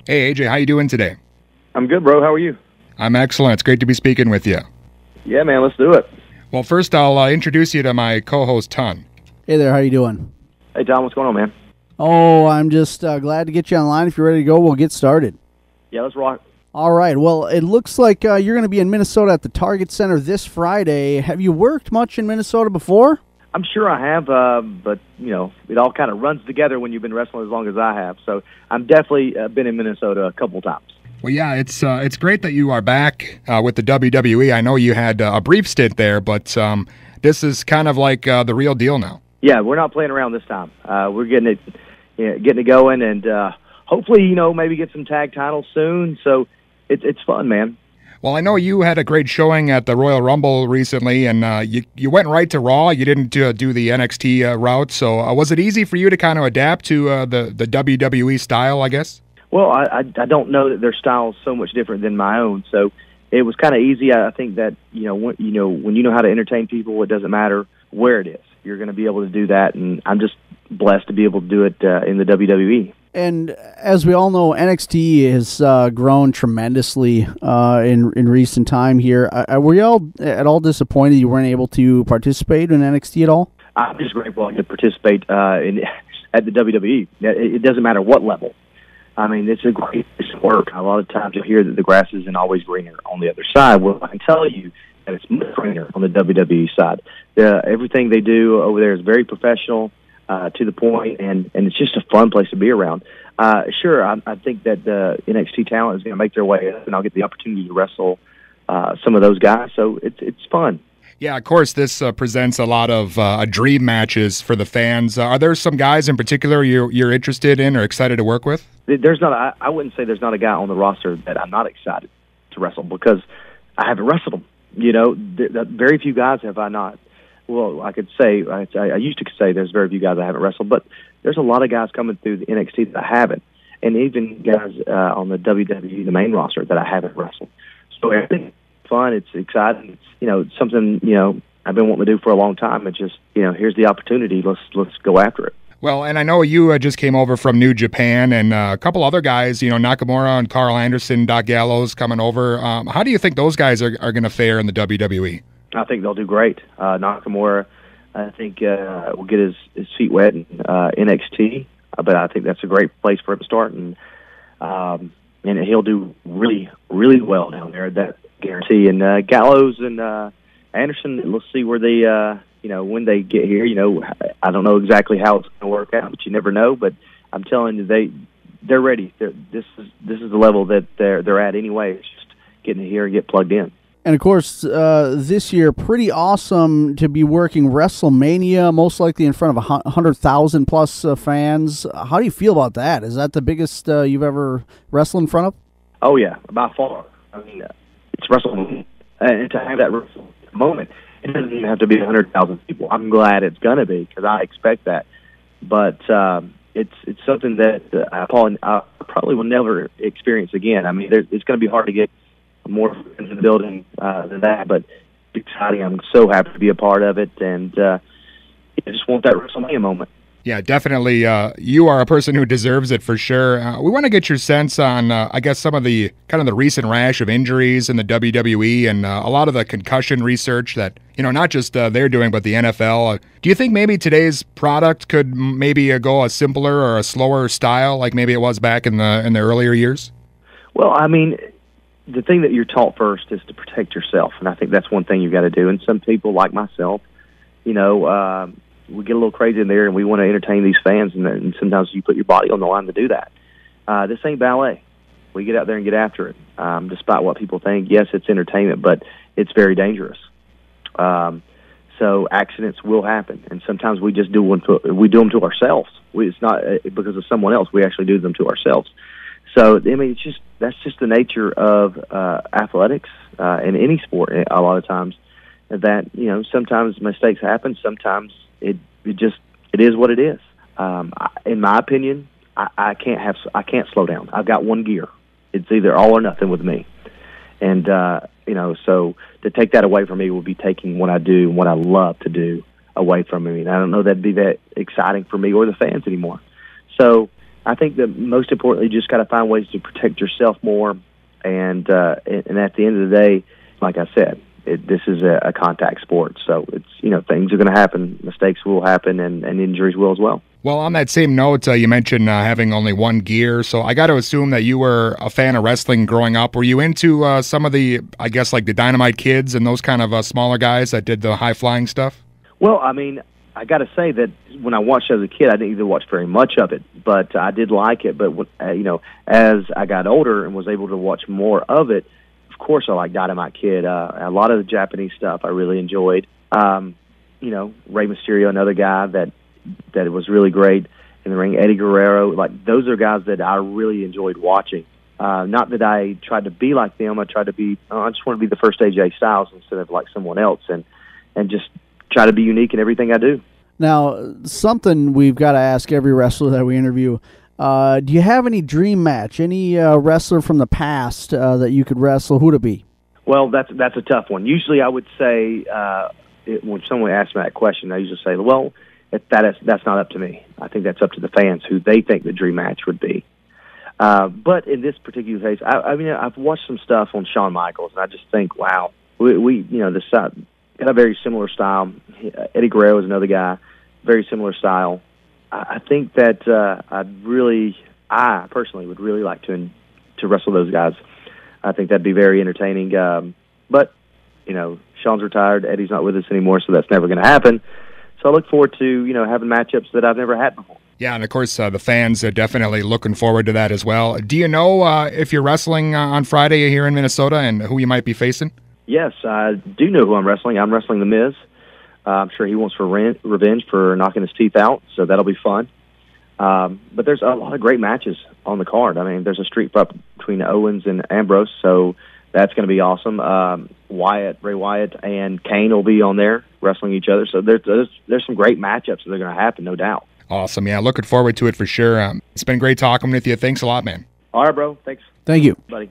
Hey, AJ, how you doing today? I'm good, bro. How are you? I'm excellent. It's great to be speaking with you. Yeah, man, let's do it. Well, first I'll introduce you to my co-host, Ton. Hey there, how you doing? Hey, Tom, what's going on, man? Oh, I'm just glad to get you online. If you're ready to go, we'll get started. Yeah, let's rock. All right, well, it looks like you're going to be in Minnesota at the Target Center this Friday. Have you worked much in Minnesota before? I'm sure I have, but, you know, it all kind of runs together when you've been wrestling as long as I have. So I'm definitely been in Minnesota a couple times. Well, yeah, it's great that you are back with the WWE. I know you had a brief stint there, but this is kind of like the real deal now. Yeah, we're not playing around this time. We're getting it going, and hopefully, you know, maybe get some tag titles soon. So it's fun, man. Well, I know you had a great showing at the Royal Rumble recently, and you went right to Raw. You didn't do the NXT route. So was it easy for you to kind of adapt to the WWE style, I guess? Well, I don't know that their style is so much different than my own. So it was kind of easy. I think that, when you know how to entertain people, it doesn't matter where it is. You're going to be able to do that, and I'm just blessed to be able to do it in the WWE. And as we all know, NXT has grown tremendously in recent time here. Were you all at all disappointed you weren't able to participate in NXT at all? I'm just grateful I could participate at the WWE. It doesn't matter what level. I mean, it's a great piece of work. A lot of times you hear that the grass isn't always greener on the other side. Well, I can tell you that it's much greener on the WWE side. Everything they do over there is very professional, to the point, and it's just a fun place to be around. Sure, I think that the NXT talent is going to make their way up, and I'll get the opportunity to wrestle some of those guys, so it's fun. Yeah, of course, this presents a lot of dream matches for the fans. Are there some guys in particular you're interested in or excited to work with? There's not. I wouldn't say there's not a guy on the roster that I'm not excited to wrestle, because I haven't wrestled them. You know, very few guys have I not. Well, I could say, I used to say there's very few guys I haven't wrestled, but there's a lot of guys coming through the NXT that I haven't, and even guys on the WWE, the main roster, that I haven't wrestled. So I think it's fun, it's exciting, it's something, I've been wanting to do for a long time. It's just, here's the opportunity, let's go after it. Well, and I know you just came over from New Japan, and a couple other guys, Nakamura and Carl Anderson, Doc Gallows coming over. How do you think those guys are going to fare in the WWE? I think they'll do great. Nakamura, I think, will get his feet wet in NXT, but I think that's a great place for him to start, and he'll do really, really well down there. That guarantee. And Gallows and Anderson, let's see where they, when they get here. I don't know exactly how it's going to work out, but you never know. But I'm telling you, they're ready. This is the level that they're at anyway. It's just getting here and get plugged in. And, of course, this year, pretty awesome to be working WrestleMania, most likely in front of 100,000-plus fans. How do you feel about that? Is that the biggest you've ever wrestled in front of? Oh, yeah, by far. I mean, it's WrestleMania. And to have that moment, it doesn't even have to be 100,000 people. I'm glad it's going to be, because I expect that. But it's something that I probably will never experience again. I mean, it's going to be hard to get more in the building than that, but it's exciting. I'm so happy to be a part of it, and I just want that WrestleMania moment. Yeah, definitely. You are a person who deserves it for sure. We want to get your sense on, I guess, some of the kind of the recent rash of injuries in the WWE and a lot of the concussion research that, not just they're doing, but the NFL. Do you think maybe today's product could maybe go a simpler or a slower style, like maybe it was back in the earlier years? Well, I mean, the thing that you're taught first is to protect yourself, and I think that's one thing you've got to do. And some people, like myself, we get a little crazy in there, and we want to entertain these fans, and sometimes you put your body on the line to do that. This ain't ballet. We get out there and get after it, despite what people think. Yes, it's entertainment, but it's very dangerous. So accidents will happen, and sometimes we just do them to ourselves. It's not because of someone else. We actually do them to ourselves. So, I mean, that's just the nature of athletics in any sport. A lot of times, that sometimes mistakes happen. Sometimes it is what it is. In my opinion, I can't slow down. I've got one gear. It's either all or nothing with me. And so to take that away from me would be taking what I do and what I love to do away from me. And I don't know that'd be that exciting for me or the fans anymore. So I think that most importantly, you just got to find ways to protect yourself more. And at the end of the day, like I said, this is a contact sport. So it's, things are going to happen, mistakes will happen, and injuries will as well. Well, on that same note, you mentioned having only one gear, so I got to assume that you were a fan of wrestling growing up. Were you into some of the, I guess, like the Dynamite Kids and those kind of smaller guys that did the high-flying stuff? Well, I mean, I got to say that when I watched as a kid, I didn't even watch very much of it, but I did like it. But, as I got older and was able to watch more of it, of course I like Dynamite Kid. A lot of the Japanese stuff I really enjoyed. Rey Mysterio, another guy that was really great in the ring. Eddie Guerrero, like those are guys that I really enjoyed watching. Not that I tried to be like them. I tried to be. I just want to be the first AJ Styles instead of like someone else, and just try to be unique in everything I do. Now, something we've got to ask every wrestler that we interview. Do you have any dream match? Any wrestler from the past that you could wrestle? Who'd it be? Well, that's a tough one. Usually, I would say when someone asks me that question, I usually say, "Well, that's not up to me. I think that's up to the fans who they think the dream match would be." But in this particular case, I've watched some stuff on Shawn Michaels, and I just think, wow, we this got a very similar style. Eddie Guerrero is another guy, very similar style. I think that I personally would really like to wrestle those guys. I think that'd be very entertaining. But Shawn's retired, Eddie's not with us anymore, so that's never going to happen. So I look forward to having matchups that I've never had before. Yeah, and of course the fans are definitely looking forward to that as well. Do you know if you're wrestling on Friday here in Minnesota and who you might be facing? Yes, I do know who I'm wrestling. I'm wrestling The Miz. I'm sure he wants for revenge for knocking his teeth out, so that'll be fun. But there's a lot of great matches on the card. I mean, there's a street fight between Owens and Ambrose, so that's going to be awesome. Bray Wyatt and Kane will be on there wrestling each other. So there's some great matchups that are going to happen, no doubt. Awesome. Yeah, looking forward to it for sure. It's been great talking with you. Thanks a lot, man. All right, bro. Thanks. Thank you. Buddy.